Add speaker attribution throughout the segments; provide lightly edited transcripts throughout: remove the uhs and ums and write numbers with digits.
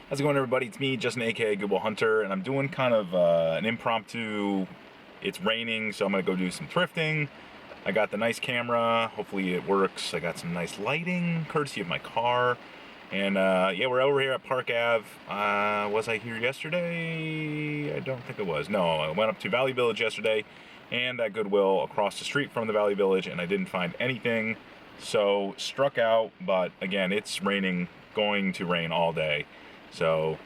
Speaker 1: How's it going, everybody? It's me, Justin, aka Good Will Hunter, and I'm doing kind of an impromptu. It's raining, so I'm gonna go do some thrifting. I got the nice camera, hopefully it works. I got some nice lighting, courtesy of my car. And yeah, we're over here at Park Ave. Was I here yesterday? I don't think I was. No, I went up to Valley Village yesterday and at Goodwill across the street from the Valley Village, and I didn't find anything. So struck out, but again, it's raining, going to rain all day. So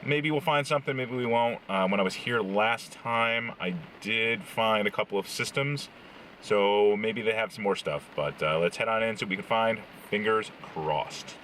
Speaker 1: maybe we'll find something, maybe we won't. When I was here last time, I did find a couple of systems, so maybe they have some more stuff. But let's head on in, see what we can find. Fingers crossed.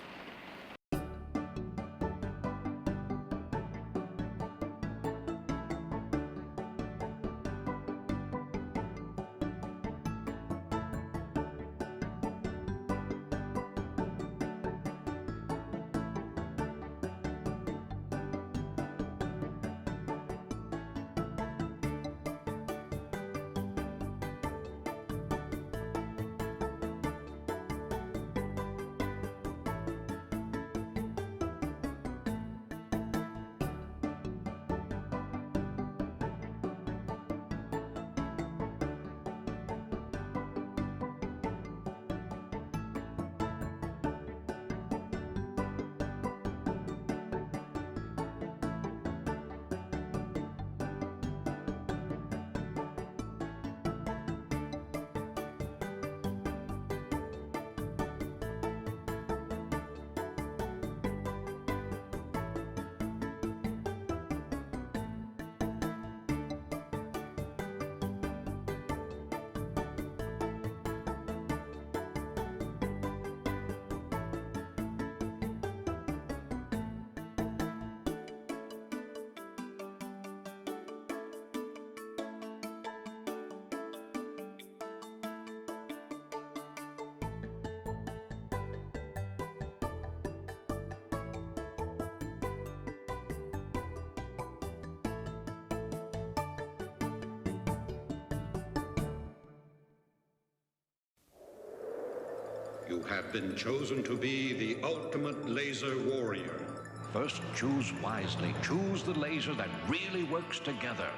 Speaker 2: You have been chosen to be the ultimate laser warrior.
Speaker 3: First, choose wisely. Choose the laser that really works together.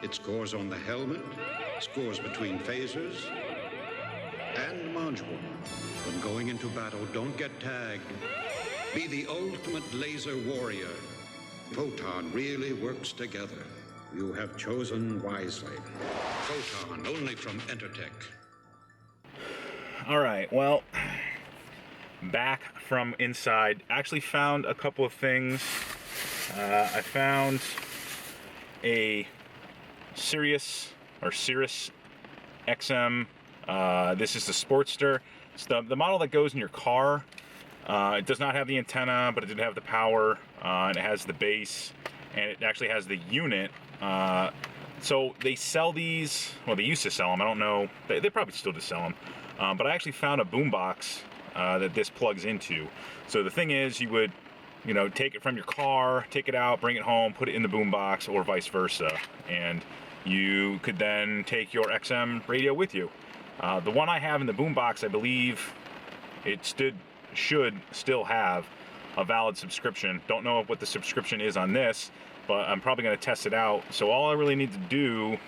Speaker 2: It scores on the helmet, scores between phasers, and module. When going into battle, don't get tagged. Be the ultimate laser warrior. Photon really works together. You have chosen wisely. Photon, only from Entertech.
Speaker 1: All right, well, back from inside. Actually found a couple of things. I found a Sirius XM. This is the Sportster. It's the model that goes in your car. It does not have the antenna, but it did have the power, and it has the base, and it actually has the unit. So they sell these, well, they used to sell them. I don't know, they probably still do sell them. But I actually found a boombox that this plugs into. So the thing is, you would, take it from your car, take it out, bring it home, put it in the boombox, or vice versa, and you could then take your XM radio with you. The one I have in the boombox, I believe it should still have a valid subscription. Don't know what the subscription is on this, but I'm probably going to test it out. So all I really need to do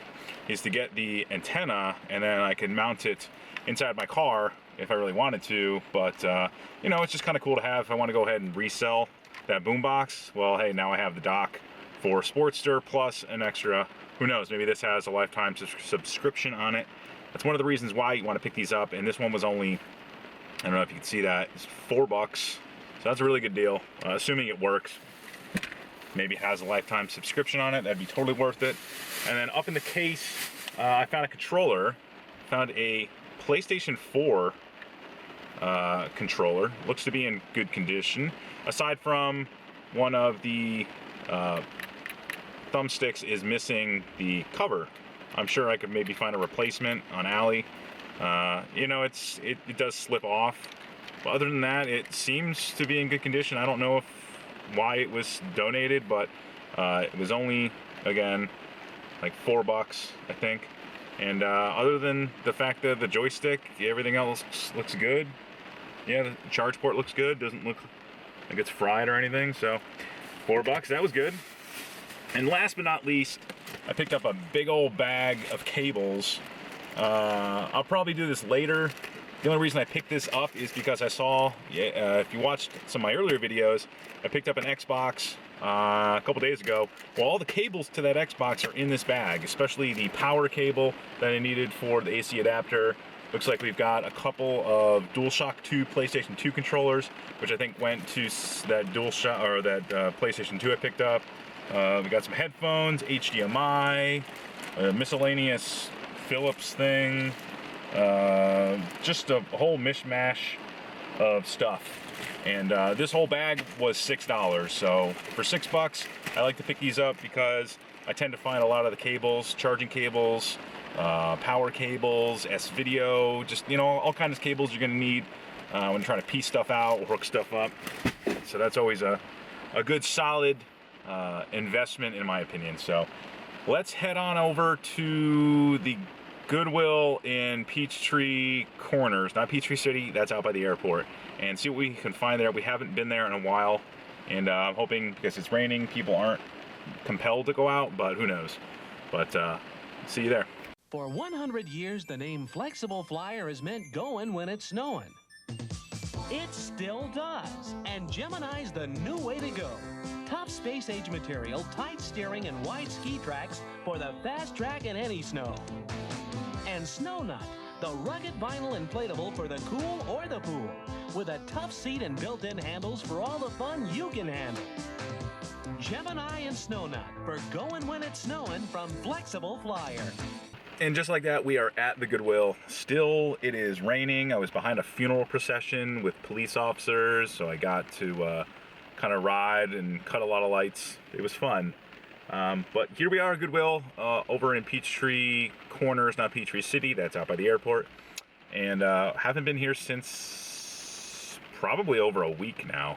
Speaker 1: is to get the antenna, and then I can mount it inside my car if I really wanted to. But it's just kind of cool to have if I want to go ahead and resell that boombox. Well, hey, now I have the dock for Sportster plus an extra, who knows, maybe this has a lifetime subscription on it. That's one of the reasons why you want to pick these up. And this one was only, I don't know if you can see that, it's $4. So that's a really good deal, assuming it works. Maybe it has a lifetime subscription on it, that'd be totally worth it. And then up in the case, I found a controller. Found a PlayStation 4 controller. Looks to be in good condition. Aside from one of the thumbsticks is missing the cover. I'm sure I could maybe find a replacement on Ali. It does slip off. But other than that, it seems to be in good condition. I don't know why it was donated, but it was only, again, like $4, I think. And other than the fact that the joystick, everything else looks good. Yeah, the charge port looks good. Doesn't look like it's fried or anything. So $4, that was good. And last but not least, I picked up a big old bag of cables. I'll probably do this later. The only reason I picked this up is because I saw, if you watched some of my earlier videos, I picked up an Xbox a couple days ago. Well, all the cables to that Xbox are in this bag, especially the power cable that I needed for the AC adapter. Looks like we've got a couple of DualShock 2 PlayStation 2 controllers, which I think went to that DualShock, or that PlayStation 2 I picked up. We got some headphones, HDMI, a miscellaneous Philips thing, just a whole mishmash of stuff. And this whole bag was $6. So for $6, I like to pick these up because I tend to find a lot of the cables, charging cables, power cables, S-video, just, you know, all kinds of cables you're gonna need when you're trying to piece stuff out or hook stuff up. So that's always a good solid investment in my opinion. So let's head on over to the Goodwill in Peachtree Corners, not Peachtree City, that's out by the airport, and see what we can find there. We haven't been there in a while, and I'm hoping, because it's raining, people aren't compelled to go out, but who knows. But see you there.
Speaker 4: For 100 years, the name Flexible Flyer has meant going when it's snowing. It still does, and Gemini's the new way to go. Tough space-age material, tight steering, and wide ski tracks for the fast track in any snow. And Snow Nut, the rugged vinyl inflatable for the cool or the pool, with a tough seat and built-in handles for all the fun you can handle. Gemini and Snow Nut for going when it's snowing from Flexible Flyer.
Speaker 1: And just like that, we are at the Goodwill. Still, it is raining. I was behind a funeral procession with police officers, so I got to kind of ride and cut a lot of lights. It was fun. But here we are at Goodwill, over in Peachtree Corners, not Peachtree City, that's out by the airport. And haven't been here since probably over a week now.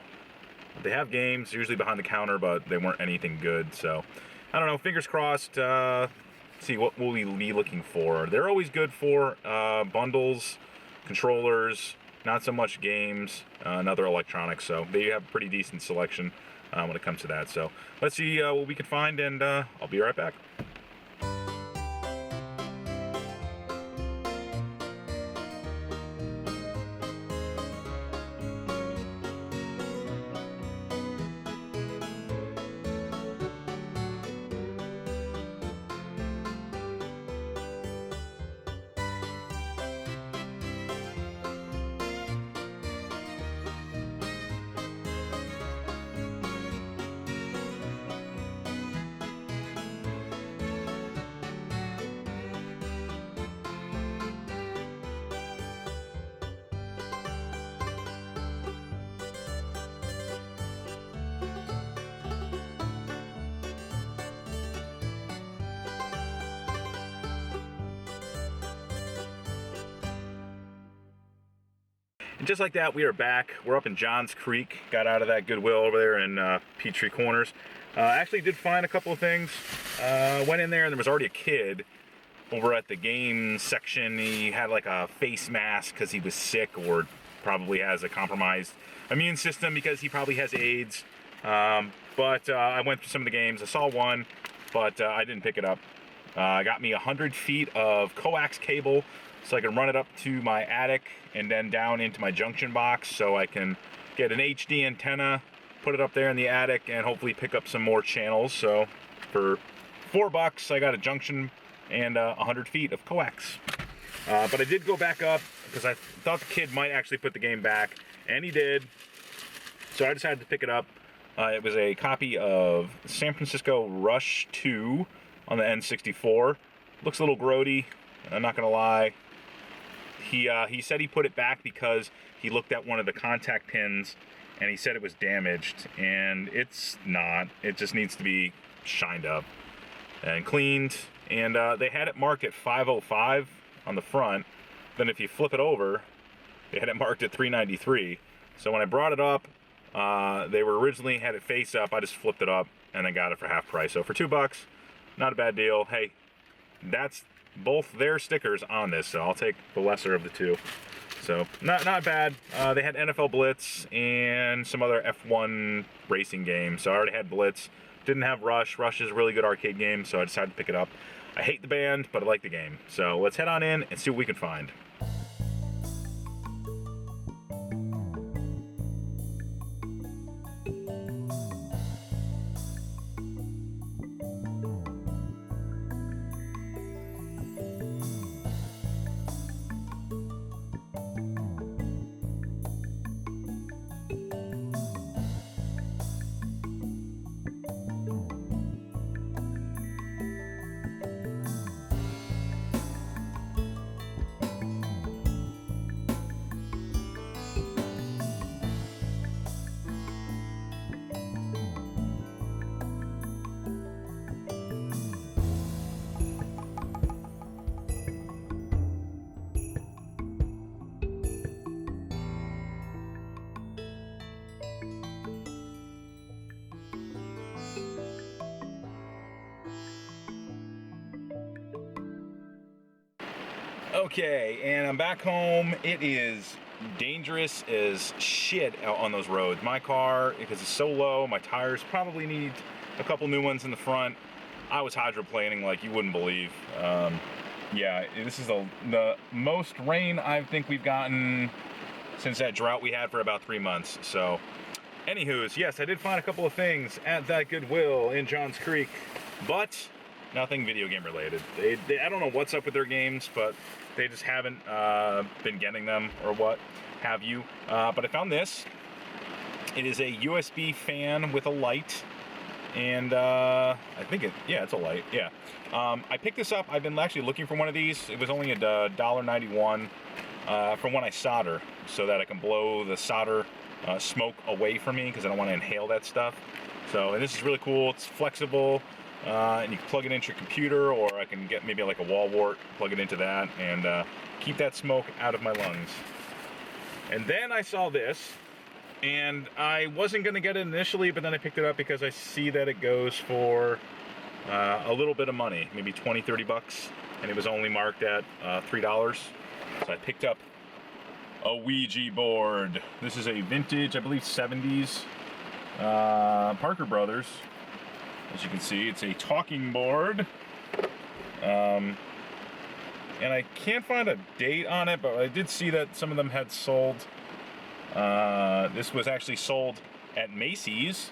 Speaker 1: They have games, usually behind the counter, but they weren't anything good. So, I don't know, fingers crossed, see what we'll be looking for. They're always good for bundles, controllers, not so much games, and other electronics. So they have a pretty decent selection when it comes to that. So let's see what we can find, and I'll be right back. And just like that, we are back. We're up in Johns Creek. Got out of that Goodwill over there in Peachtree Corners. Actually did find a couple of things. Went in there and there was already a kid over at the game section. He had like a face mask because he was sick, or probably has a compromised immune system because he probably has AIDS. But I went through some of the games. I saw one, but I didn't pick it up. Got me 100 feet of coax cable so I can run it up to my attic and then down into my junction box so I can get an HD antenna, put it up there in the attic, and hopefully pick up some more channels. So for $4, I got a junction and 100 feet of coax. But I did go back up because I thought the kid might actually put the game back, and he did. So I decided to pick it up. It was a copy of San Francisco Rush 2 on the N64. Looks a little grody, I'm not gonna lie. He said he put it back because he looked at one of the contact pins and he said it was damaged, and it's not. It just needs to be shined up and cleaned. And they had it marked at 505 on the front. Then if you flip it over, they had it marked at 393. So when I brought it up, they were originally had it face up. I just flipped it up and then got it for half price. So for $2, not a bad deal. Hey, that's both their stickers on this, so I'll take the lesser of the two. So not bad. They had NFL Blitz and some other F1 racing games. So I already had Blitz. Didn't have Rush. Rush is a really good arcade game, so I decided to pick it up. I hate the band, but I like the game. So let's head on in and see what we can find. Okay, and I'm back home. It is dangerous as shit out on those roads. My car, because it's so low, my tires probably need a couple new ones in the front. I was hydroplaning like you wouldn't believe. Yeah, this is the most rain I think we've gotten since that drought we had for about 3 months. So, anywho's, yes, I did find a couple of things at that Goodwill in Johns Creek, but nothing video game related. I don't know what's up with their games, but they just haven't been getting them or what have you. But I found this. It is a USB fan with a light, and I think it's a light. Yeah. I picked this up. I've been actually looking for one of these. It was only $1.91 from when I solder, so that I can blow the solder smoke away from me, because I don't want to inhale that stuff. So, and this is really cool. It's flexible. And you can plug it into your computer, or I can get maybe like a wall wart, plug it into that, and keep that smoke out of my lungs. And then I saw this, and I wasn't going to get it initially, but then I picked it up because I see that it goes for a little bit of money, maybe 20-30 bucks, and it was only marked at $3. So I picked up a Ouija board. This is a vintage, I believe 70s Parker Brothers. As you can see, it's a talking board, and I can't find a date on it, but I did see that some of them had sold. This was actually sold at Macy's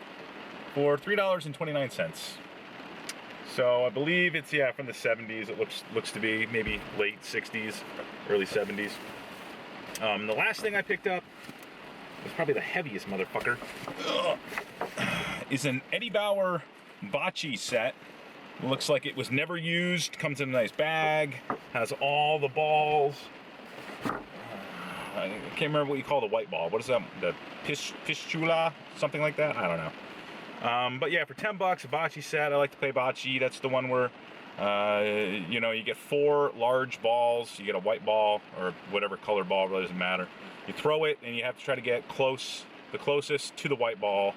Speaker 1: for $3.29. So I believe it's, yeah, from the 70s. It looks to be maybe late 60s, early 70s. The last thing I picked up was probably the heaviest motherfucker. Is an Eddie Bauer bocce set. Looks like it was never used. Comes in a nice bag. Has all the balls. I can't remember what you call the white ball. What is that? The pichula? Something like that? I don't know. But yeah, for 10 bucks, a bocce set. I like to play bocce. That's the one where you know, you get 4 large balls. You get a white ball or whatever color ball, really doesn't matter. You throw it and you have to try to get the closest to the white ball.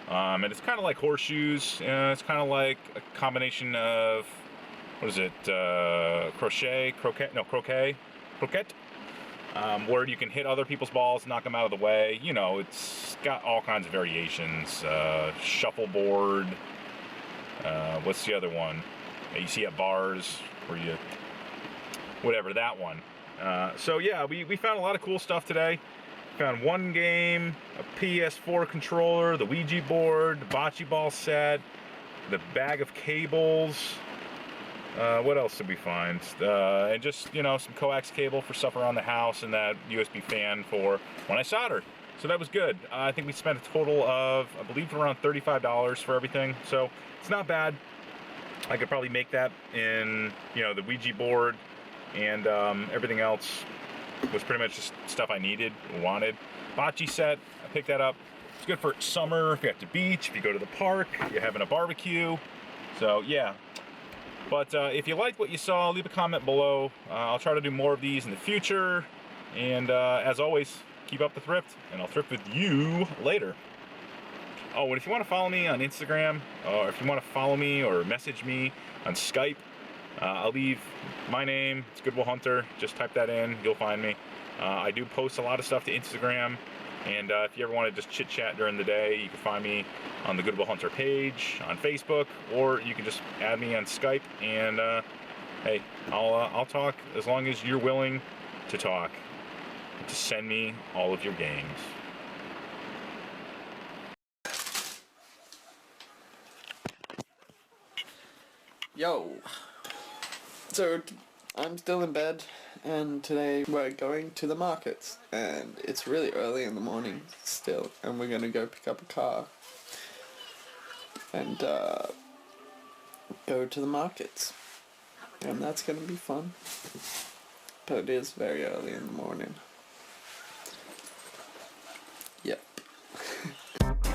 Speaker 1: And it's kind of like horseshoes. It's kind of like a combination of, what is it, croquet, where you can hit other people's balls, knock them out of the way. You know, it's got all kinds of variations. Shuffleboard. What's the other one that you see at bars where you, whatever, that one. So yeah, we found a lot of cool stuff today. Found one game, a PS4 controller, the Ouija board, the bocce ball set, the bag of cables. What else did we find? And just, you know, some coax cable for stuff around the house, and that USB fan for when I solder. So that was good. I think we spent a total of, I believe, around $35 for everything. So it's not bad. I could probably make that in, you know, the Ouija board, and everything else was pretty much just stuff I needed, wanted. Bocce set, I picked that up. It's good for summer, if you're at the beach, if you go to the park, you're having a barbecue. So yeah. But if you liked what you saw, leave a comment below. I'll try to do more of these in the future. And as always, keep up the thrift, and I'll thrift with you later. Oh, and if you want to follow me on Instagram, or if you want to follow me or message me on Skype, I'll leave my name. It's Good Will Hunter. Just type that in. You'll find me. I do post a lot of stuff to Instagram. And if you ever want to just chit chat during the day, you can find me on the Good Will Hunter page on Facebook, or you can just add me on Skype. And hey, I'll talk as long as you're willing to talk. To send me all of your games.
Speaker 5: Yo! So, I'm still in bed, and today we're going to the markets, and it's really early in the morning still, and we're gonna go pick up a car, and go to the markets, and that's gonna be fun, but it is very early in the morning.